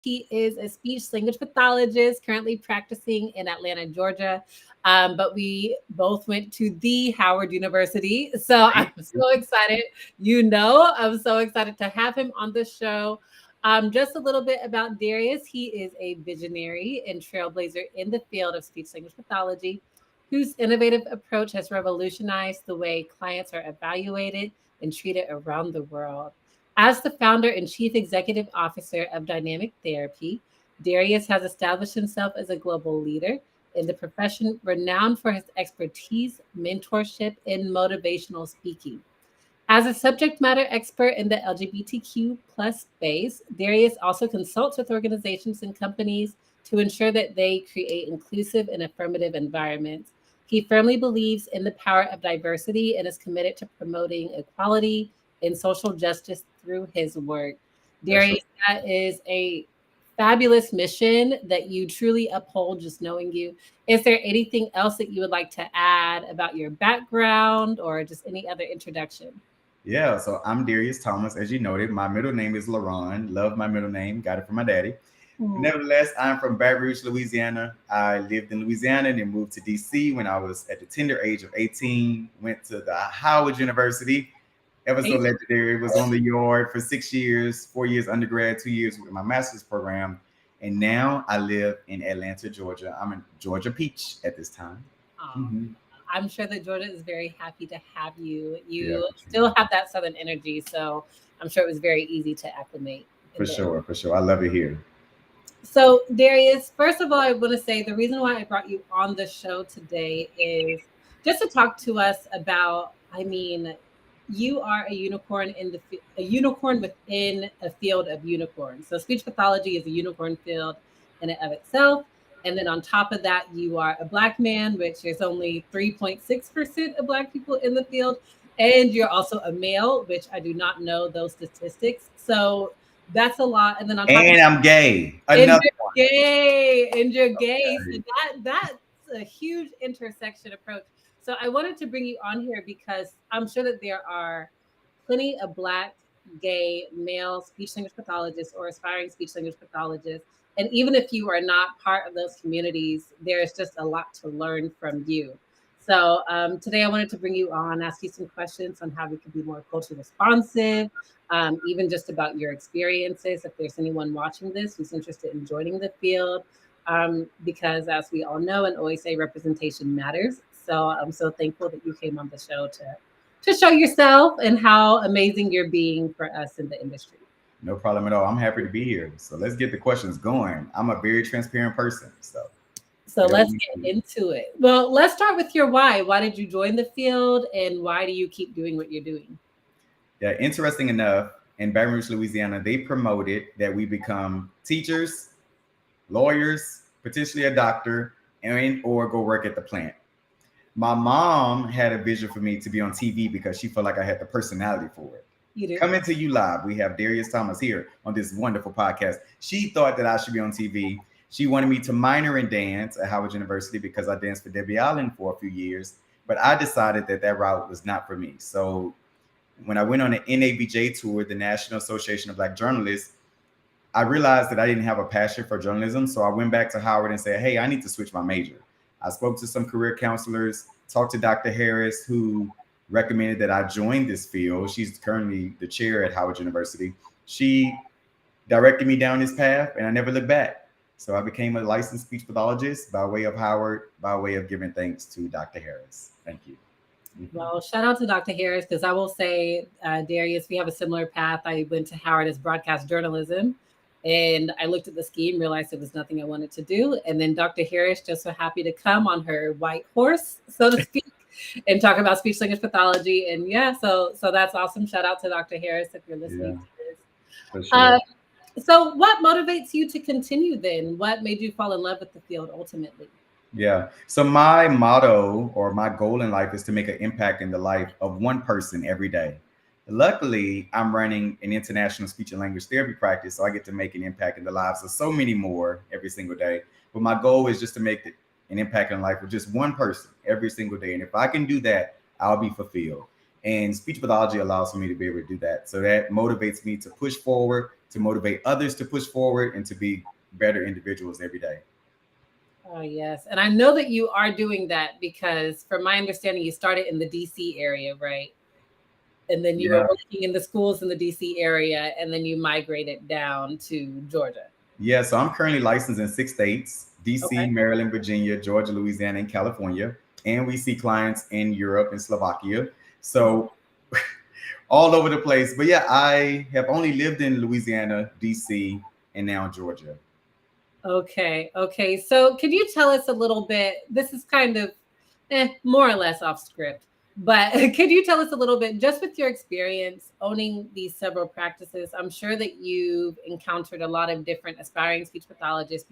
He is a speech language pathologist currently practicing in Atlanta, Georgia. But we both went to the Howard University. So I'm so excited. I'm so excited to have him on the show. Just a little bit about Darius. He is a visionary and trailblazer in the field of speech language pathology, whose innovative approach has revolutionized the way clients are evaluated and treated around the world. As the founder and chief executive officer of Dynamic Therapy, Darius has established himself as a global leader in the profession, renowned for his expertise, mentorship, and motivational speaking. As a subject matter expert in the LGBTQ plus space, Darius also consults with organizations and companies to ensure that they create inclusive and affirmative environments. He firmly believes in the power of diversity and is committed to promoting equality and social justice through his work. Darius, that is a fabulous mission that you truly uphold, just knowing you. Is there anything else that you would like to add about your background or just any other introduction? Yeah, so I'm Darius Thomas, as you noted. My middle name is LaRon. Love my middle name. Got it from my daddy. Nevertheless, I'm from Baton Rouge, Louisiana. I lived in Louisiana and then moved to DC when I was at the tender age of 18. Went to the Howard University. Ever so legendary. Was on the yard for 6 years, 4 years undergrad, 2 years with my master's program. And now I live in Atlanta, Georgia. I'm in Georgia Peach at this time. I'm sure that Georgia is very happy to have you. You still have that Southern energy, so I'm sure it was very easy to acclimate. For sure. I love it here. So, Darius, first of all, I want to say the reason why I brought you on the show today is just to talk to us about, you are a unicorn within a field of unicorns. So speech pathology is a unicorn field in and of itself. And then on top of that, you are a Black man, which is only 3.6% of Black people in the field. And you're also a male, which I do not know those statistics. So that's a lot. And then on top I'm gay. And you're gay. So that's a huge intersection approach. So I wanted to bring you on here because I'm sure that there are plenty of Black, gay, male speech language pathologists or aspiring speech language pathologists. And even if you are not part of those communities, there's just a lot to learn from you. So today I wanted to bring you on, ask you some questions on how we could be more culturally responsive, even just about your experiences. If there's anyone watching this who's interested in joining the field, because as we all know and always say, representation matters. So I'm so thankful that you came on the show to show yourself and how amazing you're being for us in the industry. No problem at all. I'm happy to be here. So let's get the questions going. I'm a very transparent person. So let's get into it. Well, let's start with your why. Why did you join the field and why do you keep doing what you're doing? Yeah, interesting enough, in Baton Rouge, Louisiana, they promoted that we become teachers, lawyers, potentially a doctor, or go work at the plant. My mom had a vision for me to be on TV because she felt like I had the personality for it. Coming to you live, we have Darius Thomas here on this wonderful podcast. She thought that I should be on TV. She wanted me to minor in dance at Howard University because I danced for Debbie Allen for a few years, but I decided that route was not for me. So when I went on the NABJ tour, the National Association of Black Journalists, I realized that I didn't have a passion for journalism. So I went back to Howard and said, hey, I need to switch my major. I spoke to some career counselors, talked to Dr. Harris, who recommended that I join this field. She's currently the chair at Howard University. She directed me down this path and I never looked back. So I became a licensed speech pathologist by way of Howard, by way of giving thanks to Dr. Harris. Thank you. Well, shout out to Dr. Harris, because I will say, Darius, we have a similar path. I went to Howard as broadcast journalism, and I looked at the scheme, realized it was nothing I wanted to do. And then Dr. Harris just so happy to come on her white horse, so to speak, and talk about speech language pathology. And yeah, so that's awesome. Shout out to Dr. Harris if you're listening to this. For sure. So what motivates you to continue then? What made you fall in love with the field ultimately? Yeah. So my motto or my goal in life is to make an impact in the life of one person every day. Luckily, I'm running an international speech and language therapy practice, so I get to make an impact in the lives of so many more every single day. But my goal is just to make an impact in the life of just one person every single day. And if I can do that, I'll be fulfilled. And speech pathology allows for me to be able to do that. So that motivates me to push forward, to motivate others to push forward and to be better individuals every day. Oh, yes. And I know that you are doing that because from my understanding, you started in the DC area, right? And then you were working in the schools in the DC area, and then you migrated down to Georgia. Yeah, so I'm currently licensed in 6 states: DC, Okay. Maryland, Virginia, Georgia, Louisiana, and California. And we see clients in Europe and Slovakia. So all over the place. But yeah, I have only lived in Louisiana, DC, and now Georgia. Okay. Okay. So could you tell us a little bit? This is kind of more or less off script, but could you tell us a little bit, just with your experience owning these several practices? I'm sure that you've encountered a lot of different aspiring speech pathologists,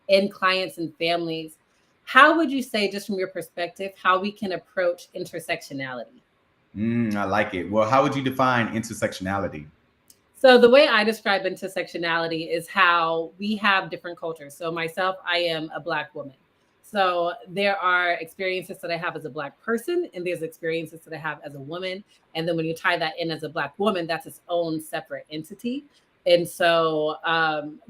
and clients and families. How would you say, just from your perspective, how we can approach intersectionality? I like it. Well, how would you define intersectionality? So the way I describe intersectionality is how we have different cultures. So myself, I am a Black woman. So there are experiences that I have as a Black person, and there's experiences that I have as a woman. And then when you tie that in as a Black woman, that's its own separate entity. And so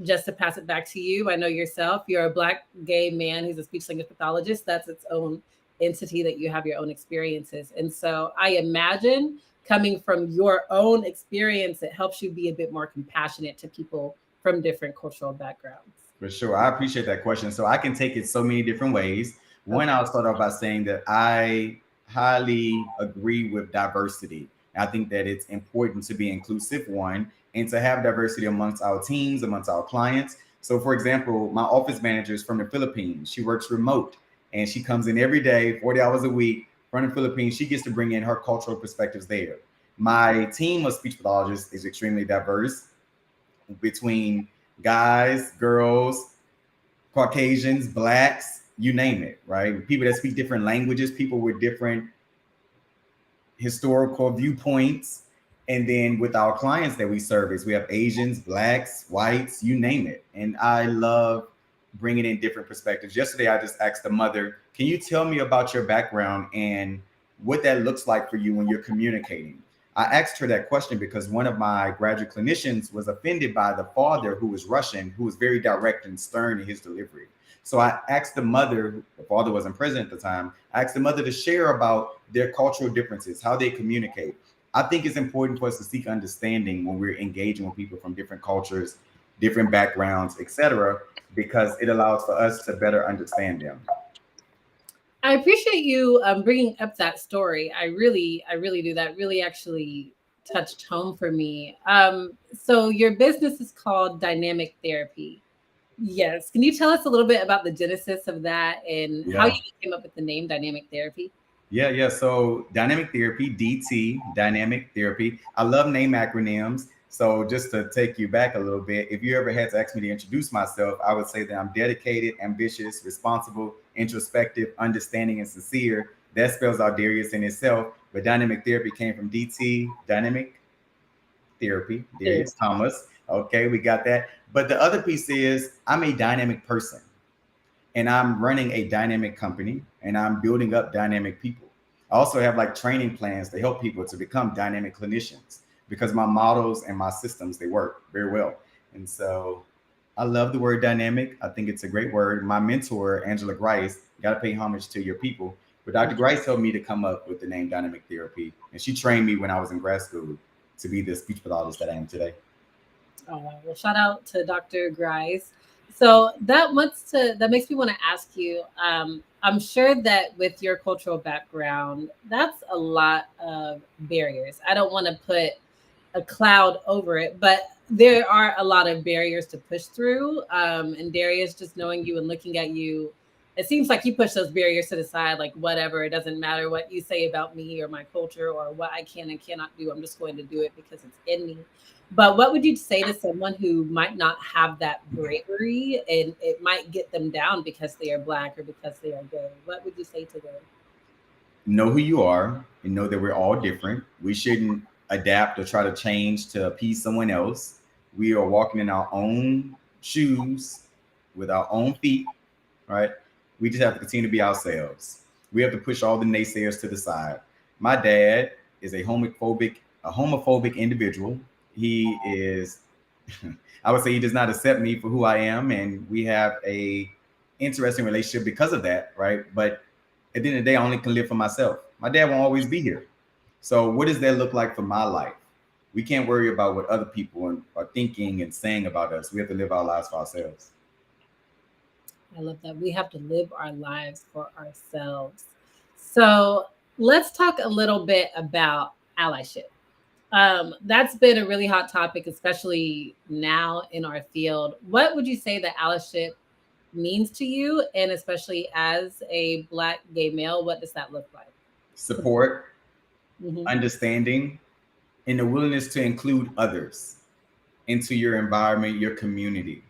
just to pass it back to you, I know yourself, you're a Black gay man who's a speech language pathologist. That's its own entity, that you have your own experiences. And so I imagine, coming from your own experience, it helps you be a bit more compassionate to people from different cultural backgrounds. For sure. I appreciate that question. So I can take it so many different ways. One, I'll start off by saying that I highly agree with diversity. I think that it's important to be inclusive, one, and to have diversity amongst our teams, amongst our clients. So for example, my office manager is from the Philippines. She works remote and she comes in every day, 40 hours a week from the Philippines. She gets to bring in her cultural perspectives there. My team of speech pathologists is extremely diverse, between guys, girls, Caucasians, Blacks, you name it, right? People that speak different languages, people with different historical viewpoints. And then with our clients that we service, we have Asians, Blacks, whites, you name it. And I love bringing in different perspectives. Yesterday, I just asked the mother, can you tell me about your background and what that looks like for you when you're communicating? I asked her that question because one of my graduate clinicians was offended by the father, who was Russian, who was very direct and stern in his delivery. So I asked the mother, the father wasn't present at the time, I asked the mother to share about their cultural differences, how they communicate. I think it's important for us to seek understanding when we're engaging with people from different cultures, different backgrounds, etc., because it allows for us to better understand them. I appreciate you bringing up that story. I really do. That really actually touched home for me. So your business is called Dynamic Therapy. Yes. Can you tell us a little bit about the genesis of that and how you came up with the name Dynamic Therapy? Yeah. So Dynamic Therapy, DT, Dynamic Therapy. I love name acronyms. So just to take you back a little bit, if you ever had to ask me to introduce myself, I would say that I'm dedicated, ambitious, responsible, introspective, understanding, and sincere. That spells out Darius in itself. But Dynamic Therapy came from DT, Dynamic Therapy, Darius Thomas. Okay, we got that. But the other piece is I'm a dynamic person and I'm running a dynamic company and I'm building up dynamic people. I also have like training plans to help people to become dynamic clinicians, because my models and my systems, they work very well. And so I love the word dynamic. I think it's a great word. My mentor, Angela Grice, got to pay homage to your people. But Dr. Grice helped me to come up with the name Dynamic Therapy. And she trained me when I was in grad school to be the speech pathologist that I am today. Oh, well, shout out to Dr. Grice. So that makes me want to ask you, I'm sure that with your cultural background, that's a lot of barriers. I don't want to put a cloud over it, but there are a lot of barriers to push through. And Darius, just knowing you and looking at you, it seems like you push those barriers to the side, like whatever, it doesn't matter what you say about me or my culture or what I can and cannot do. I'm just going to do it because it's in me. But what would you say to someone who might not have that bravery and it might get them down because they are Black or because they are gay? What would you say to them? Know who you are and know that we're all different. We shouldn't adapt or try to change to appease someone else. We are walking in our own shoes with our own feet, right? We just have to continue to be ourselves. We have to push all the naysayers to the side. My dad is a homophobic individual. he is, I would say he does not accept me for who I am. And we have a interesting relationship because of that, right? But at the end of the day, I only can live for myself. My dad won't always be here. So what does that look like for my life? We can't worry about what other people are thinking and saying about us. We have to live our lives for ourselves. I love that. We have to live our lives for ourselves. So let's talk a little bit about allyship. That's been a really hot topic, especially now in our field. What would you say that allyship means to you? And especially as a Black gay male, what does that look like? Support, Mm-hmm. understanding, and the willingness to include others into your environment, your community.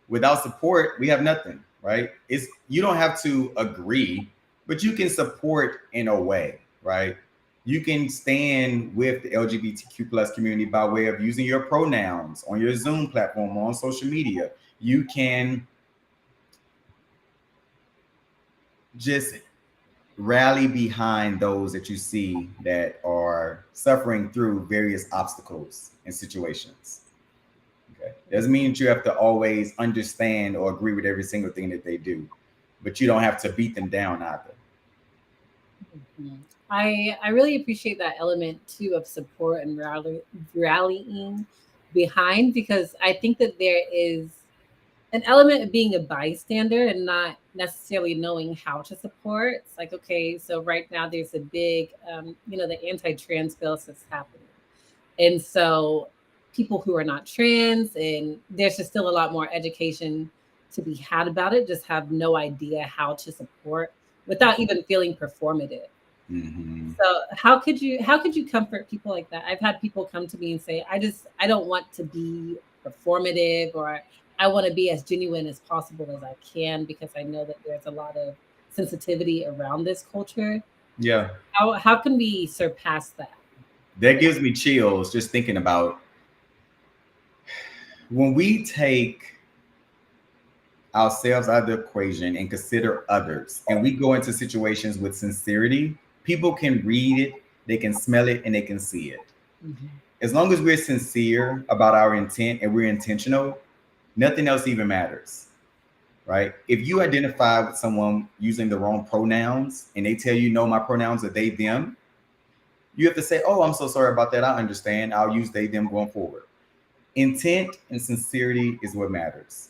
Without support, we have nothing, right? It's you don't have to agree, but you can support in a way, right? You can stand with the LGBTQ plus community by way of using your pronouns on your Zoom platform or on social media. You can just rally behind those that you see that are suffering through various obstacles and situations. Okay. Doesn't mean that you have to always understand or agree with every single thing that they do, but you don't have to beat them down either. Mm-hmm. I really appreciate that element too of support and rallying behind, because I think that there is an element of being a bystander and not necessarily knowing how to support. It's like, okay, so right now there's a big, the anti-trans bill that's happening. And so people who are not trans, and there's just still a lot more education to be had about it, just have no idea how to support without even feeling performative. Mm-hmm. So how could you comfort people like that? I've had people come to me and say, I don't want to be performative, or I want to be as genuine as possible as I can, because I know that there's a lot of sensitivity around this culture. Yeah, How can we surpass that? that gives me chills just thinking about when we take ourselves out of the equation and consider others, and we go into situations with sincerity. People can read it, they can smell it, and they can see it. Mhm. As long as we're sincere about our intent and we're intentional, nothing else even matters, right? If you identify with someone using the wrong pronouns and they tell you, no, my pronouns are they, them, you have to say, oh, I'm so sorry about that. I understand. I'll use they, them going forward. Intent and sincerity is what matters.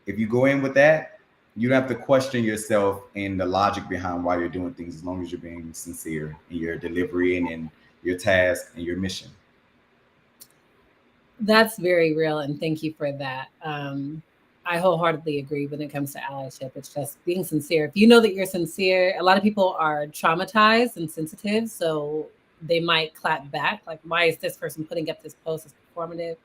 If you go in with that, you don't have to question yourself and the logic behind why you're doing things, as long as you're being sincere in your delivery and in your task and your mission. That's very real, and thank you for that. I wholeheartedly agree when it comes to allyship. It's just being sincere. If you know that you're sincere, a lot of people are traumatized and sensitive, so they might clap back, like, why is this person putting up this post as performative?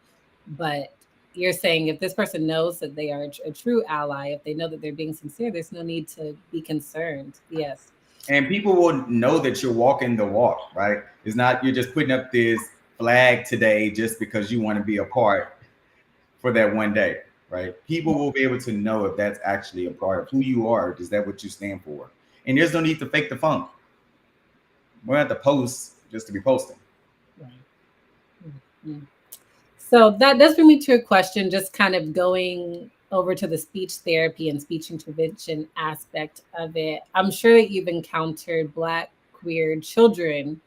But you're saying if this person knows that they are a true ally, if they know that they're being sincere, there's no need to be concerned. Yes. And people will know that you're walking the walk, right? It's not you're just putting up this flag today just because you want to be a part for that one day, right? People will be able to know if that's actually a part of who you are. Is that what you stand for? And there's no need to fake the funk. We don't have to post just to be posting. Right. Mhm. So that does bring me to a question, just kind of going over to the speech therapy and speech intervention aspect of it. I'm sure that you've encountered Black queer children,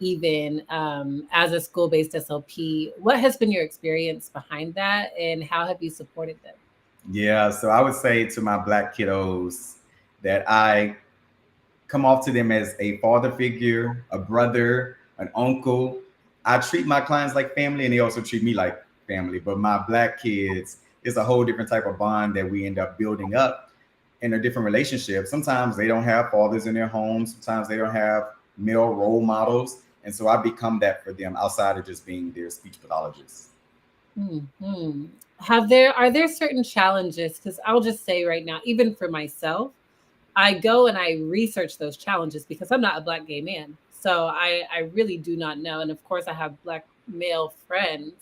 even as a school-based SLP. What has been your experience behind that, and how have you supported them? Yeah, so I would say to my Black kiddos that I come off to them as a father figure, a brother, an uncle. I treat my clients like family, and they also treat me like family. But my Black kids, it's a whole different type of bond that we end up building up in a different relationship. Sometimes they don't have fathers in their homes. Sometimes they don't have male role models. And so I become that for them outside of just being their speech pathologist. Hmm. Are there certain challenges? Because I'll just say right now, even for myself, I go and I research those challenges because I'm not a Black gay man. So I really do not know. And of course, I have Black male friends,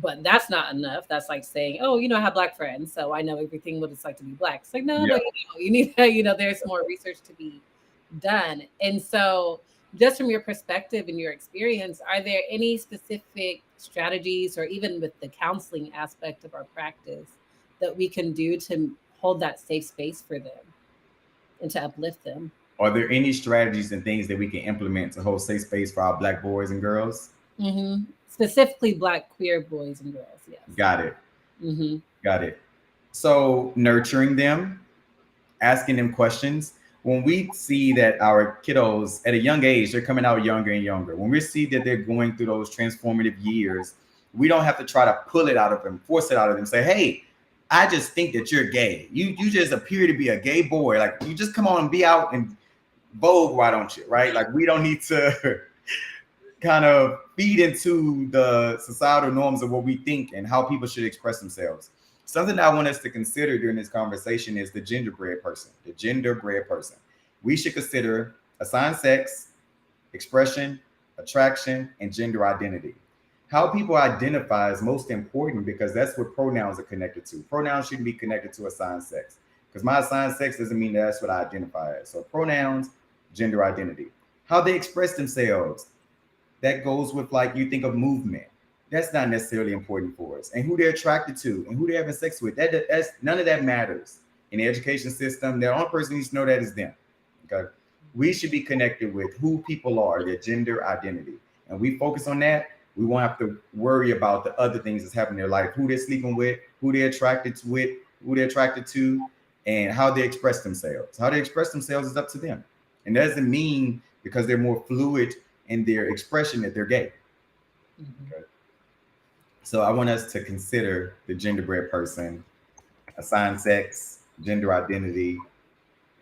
but that's not enough. That's like saying, oh, I have Black friends, so I know everything what it's like to be Black. It's like, no, Yeah. you need, there's more research to be done. And so just from your perspective and your experience, are there any specific strategies, or even with the counseling aspect of our practice, that we can do to hold that safe space for them and to uplift them? Are there any strategies and things that we can implement to hold safe space for our Black boys and girls? Mm-hmm. Specifically Black queer boys and girls, yes. Got it. Mm-hmm. Got it. So nurturing them, asking them questions. When we see that our kiddos at a young age, they're coming out younger and younger. When we see that they're going through those transformative years, we don't have to try to pull it out of them, force it out of them, say, hey, I just think that you're gay. You just appear to be a gay boy. Like, you just come on and be out and Vogue, why don't you? Right? Like, we don't need to kind of feed into the societal norms of what we think and how people should express themselves. Something that I want us to consider during this conversation is the genderbread person. The genderbread person. We should consider assigned sex, expression, attraction, and gender identity. How people identify is most important because that's what pronouns are connected to. Pronouns shouldn't be connected to assigned sex because my assigned sex doesn't mean that's what I identify as. So pronouns, gender identity. How they express themselves, that goes with, like, you think of movement. That's not necessarily important for us. And who they're attracted to and who they're having sex with. That's none of that matters. In the education system, the only person who needs to know that is them. Okay. We should be connected with who people are, their gender identity. And we focus on that. We won't have to worry about the other things that's happening in their life, who they're sleeping with, who they're attracted to with, who they're attracted to, and how they express themselves. How they express themselves is up to them. And that doesn't mean because they're more fluid in their expression that they're gay. Mm-hmm. Okay. So I want us to consider the genderbread person, assigned sex, gender identity,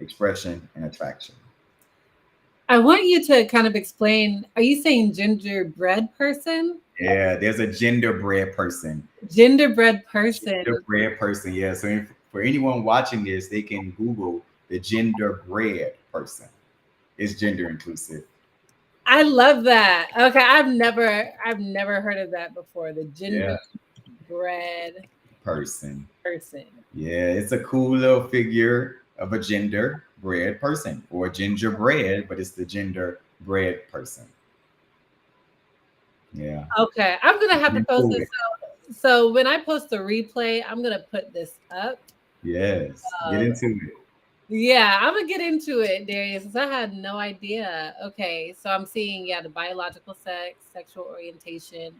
expression, and attraction. I want you to kind of explain, are you saying genderbread person? Yeah, there's a genderbread person. Genderbread person. Genderbread person, yeah. So for anyone watching this, they can Google the genderbread person. It's gender inclusive. I love that. Okay, I've never heard of that before. The genderbread person. Yeah, it's a cool little figure of a genderbread person, or gingerbread, but it's the genderbread person. Yeah. Okay, I'm gonna have to post this. So when I post the replay, I'm gonna put this up. Yes, get into it. Yeah, I'm gonna get into it, Darius. I had no idea. Okay, so I'm seeing, the biological sex, sexual orientation,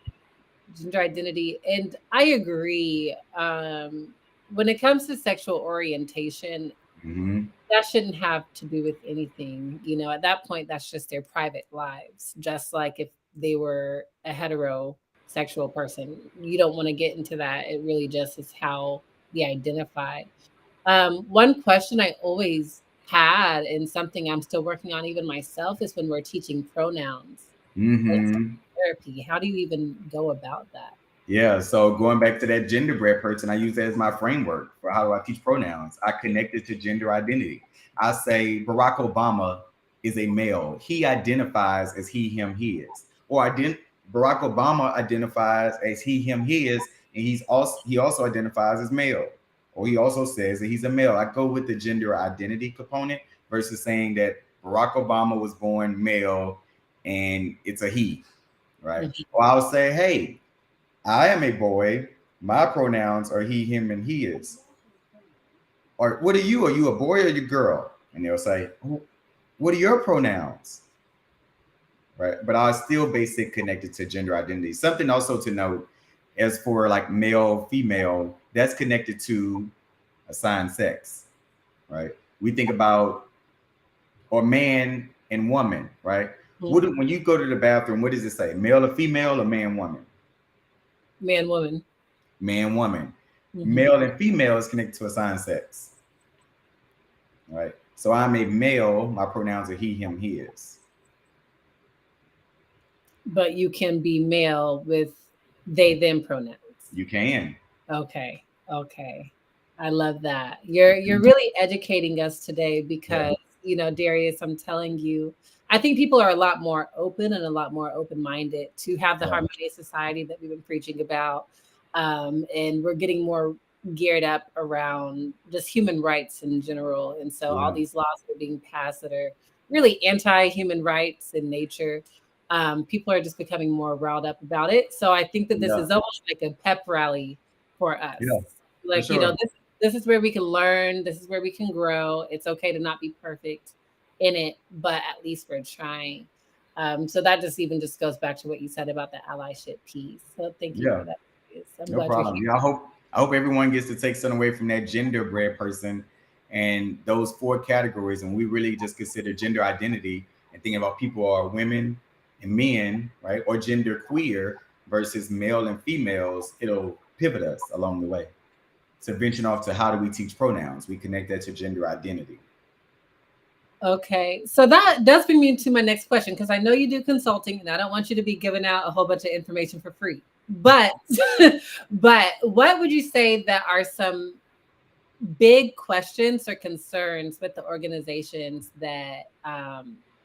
gender identity, and I agree. When it comes to sexual orientation, that shouldn't have to do with anything. At that point, that's just their private lives. Just like if they were a heterosexual person, you don't want to get into that. It really just is how they identify. One question I always had, and something I'm still working on even myself, is when we're teaching pronouns. Therapy. How do you even go about that? Yeah, so going back to that genderbread person, I use that as my framework for how do I teach pronouns. I connect it to gender identity. I say Barack Obama is a male. He identifies as he, him, his. Or Barack Obama identifies as he, him, his, and he also identifies as male. Or he also says that he's a male. I go with the gender identity component versus saying that Barack Obama was born male and it's a he, right? Or I'll say, hey, I am a boy. My pronouns are he, him, and his. Or what are you? Are you a boy or you a girl? And they'll say, what are your pronouns? Right. But I'll still base it connected to gender identity. Something also to note, as for like male, female, that's connected to assigned sex. Right. We think about, or man and woman, right? When you go to the bathroom, what does it say? Male or female, or man, woman? Man, woman. Man, woman. Male and female is connected to assigned sex. Right. So I'm a male. My pronouns are he, him, his. But you can be male with they, them pronouns. You can. Okay. I love that. You're really educating us today because, Darius, I'm telling you, I think people are a lot more open and a lot more open-minded to have the harmonious society that we've been preaching about. And we're getting more geared up around just human rights in general. And so all these laws are being passed that are really anti-human rights in nature, people are just becoming more riled up about it. So I think that this is almost like a pep rally for us. Yeah, like, sure. This is where we can learn. This is where we can grow. It's okay to not be perfect in it, but at least we're trying. So that just goes back to what you said about the allyship piece. So thank you for that. I'm No glad problem. you're Yeah, I hope everyone gets to take something away from that genderbread person and those 4 categories, and we really just consider gender identity and thinking about people are women and men, right, or gender queer versus male and females. It'll pivot us along the way. So venturing off to how do we teach pronouns? We connect that to gender identity. Okay, so that does bring me to my next question, because I know you do consulting, and I don't want you to be giving out a whole bunch of information for free. But, but what would you say that are some big questions or concerns with the organizations that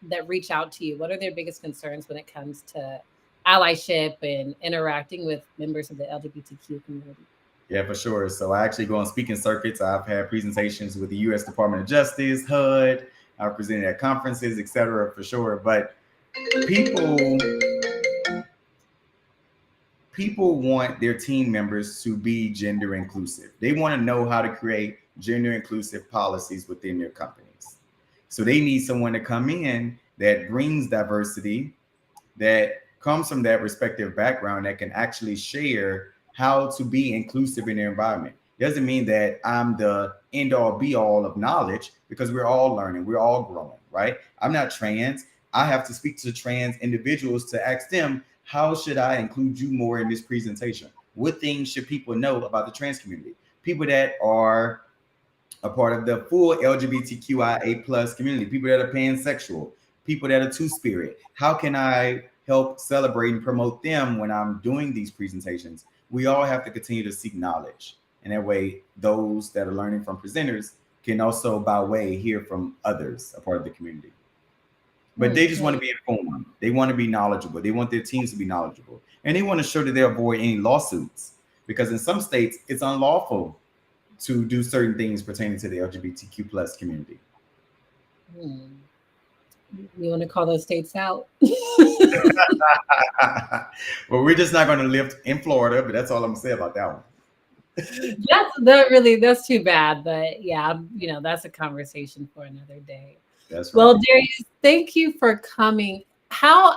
that reach out to you? What are their biggest concerns when it comes to allyship and interacting with members of the LGBTQ community? Yeah, for sure. So I actually go on speaking circuits. I've had presentations with the U.S. Department of Justice, HUD. I've presented at conferences, etc. For sure. But people want their team members to be gender inclusive. They want to know how to create gender inclusive policies within their companies. So they need someone to come in that brings diversity, that comes from that respective background, that can actually share how to be inclusive in their environment. Doesn't mean that I'm the end all be all of knowledge, because we're all learning, we're all growing, right? I'm not trans. I have to speak to trans individuals to ask them, how should I include you more in this presentation? What things should people know about the trans community? People that are a part of the full LGBTQIA plus community, people that are pansexual, people that are two-spirit. How can I help celebrate and promote them when I'm doing these presentations? We all have to continue to seek knowledge. And that way, those that are learning from presenters can also, by way, hear from others, a part of the community. But they just want to be informed. They want to be knowledgeable. They want their teams to be knowledgeable. And they want to show that they avoid any lawsuits, because in some states, it's unlawful to do certain things pertaining to the LGBTQ plus community. You want to call those states out? Well, we're just not going to live in Florida, but that's all I'm gonna say about that one. That's too bad. But yeah, that's a conversation for another day. That's right. Well, Darius, thank you for coming. So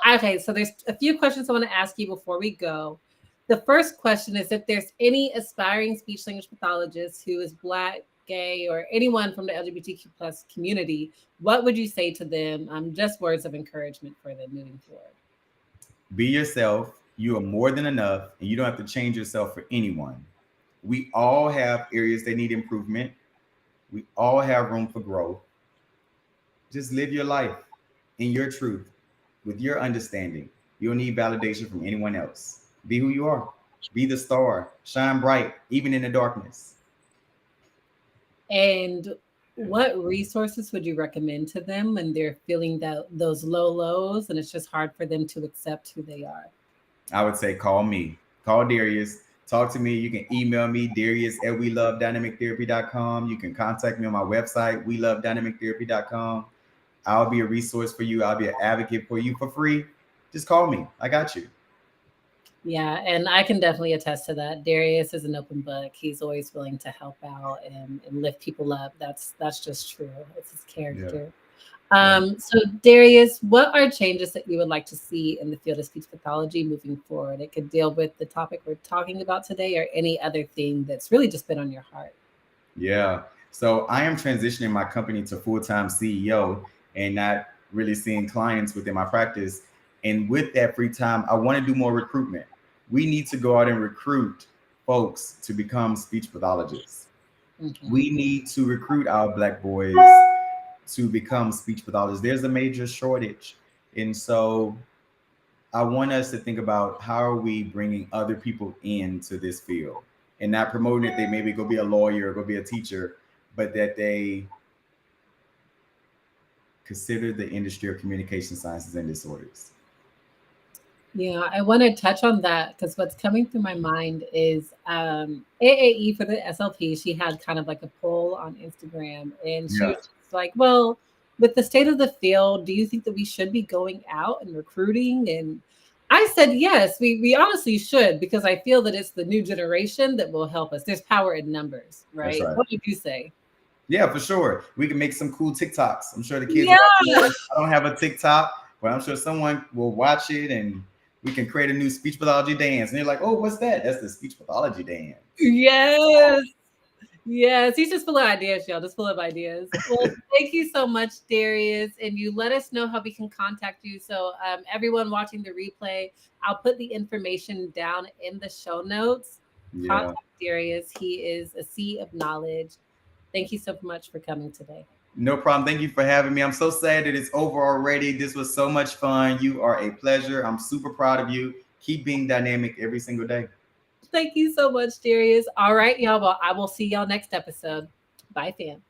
there's a few questions I want to ask you before we go. The first question is, if there's any aspiring speech language pathologist who is Black, gay, or anyone from the LGBTQ plus community, what would you say to them? Just words of encouragement for them moving forward. Be yourself. You are more than enough, and you don't have to change yourself for anyone. We all have areas that need improvement. We all have room for growth. Just live your life in your truth, with your understanding. You don't need validation from anyone else. Be who you are. Be the star. Shine bright, even in the darkness. And what resources would you recommend to them when they're feeling those low lows and it's just hard for them to accept who they are? I would say call me. Call Darius. Talk to me. You can email me, Darius@wearedynamictherapy.com. You can contact me on my website, wearedynamictherapy.com. I'll be a resource for you. I'll be an advocate for you for free. Just call me. I got you. Yeah, and I can definitely attest to that. Darius is an open book. He's always willing to help out and lift people up. That's just true. It's his character. So Darius, what are changes that you would like to see in the field of speech pathology moving forward? It could deal with the topic we're talking about today, or any other thing that's really just been on your heart. Yeah. So I am transitioning my company to full-time CEO and not really seeing clients within my practice. And with that free time, I want to do more recruitment. We need to go out and recruit folks to become speech pathologists. We need to recruit our Black boys to become speech pathologists. There's a major shortage. And so I want us to think about, how are we bringing other people into this field and not promoting that they maybe go be a lawyer or go be a teacher, but that they consider the industry of communication sciences and disorders. Yeah, I want to touch on that, because what's coming through my mind is AAE for the SLP. She had kind of like a poll on Instagram, and she was just like, well, with the state of the field, do you think that we should be going out and recruiting? And I said, yes, we honestly should, because I feel that it's the new generation that will help us. There's power in numbers, right? That's right. What did you say? Yeah, for sure. We can make some cool TikToks. I'm sure the kids Yeah. watching this. I don't have a TikTok, but I'm sure someone will watch it and we can create a new speech pathology dance. And they're like, oh, what's that? That's the speech pathology dance. Yes. Yes, he's just full of ideas, y'all. Just full of ideas. Well, thank you so much, Darius. And you let us know how we can contact you. So everyone watching the replay, I'll put the information down in the show notes. Yeah. Contact Darius. He is a sea of knowledge. Thank you so much for coming today. No problem. Thank you for having me. I'm so sad that it's over already. This was so much fun. You are a pleasure. I'm super proud of you. Keep being dynamic every single day. Thank you so much, Darius. All right, y'all. Well, I will see y'all next episode. Bye, fam.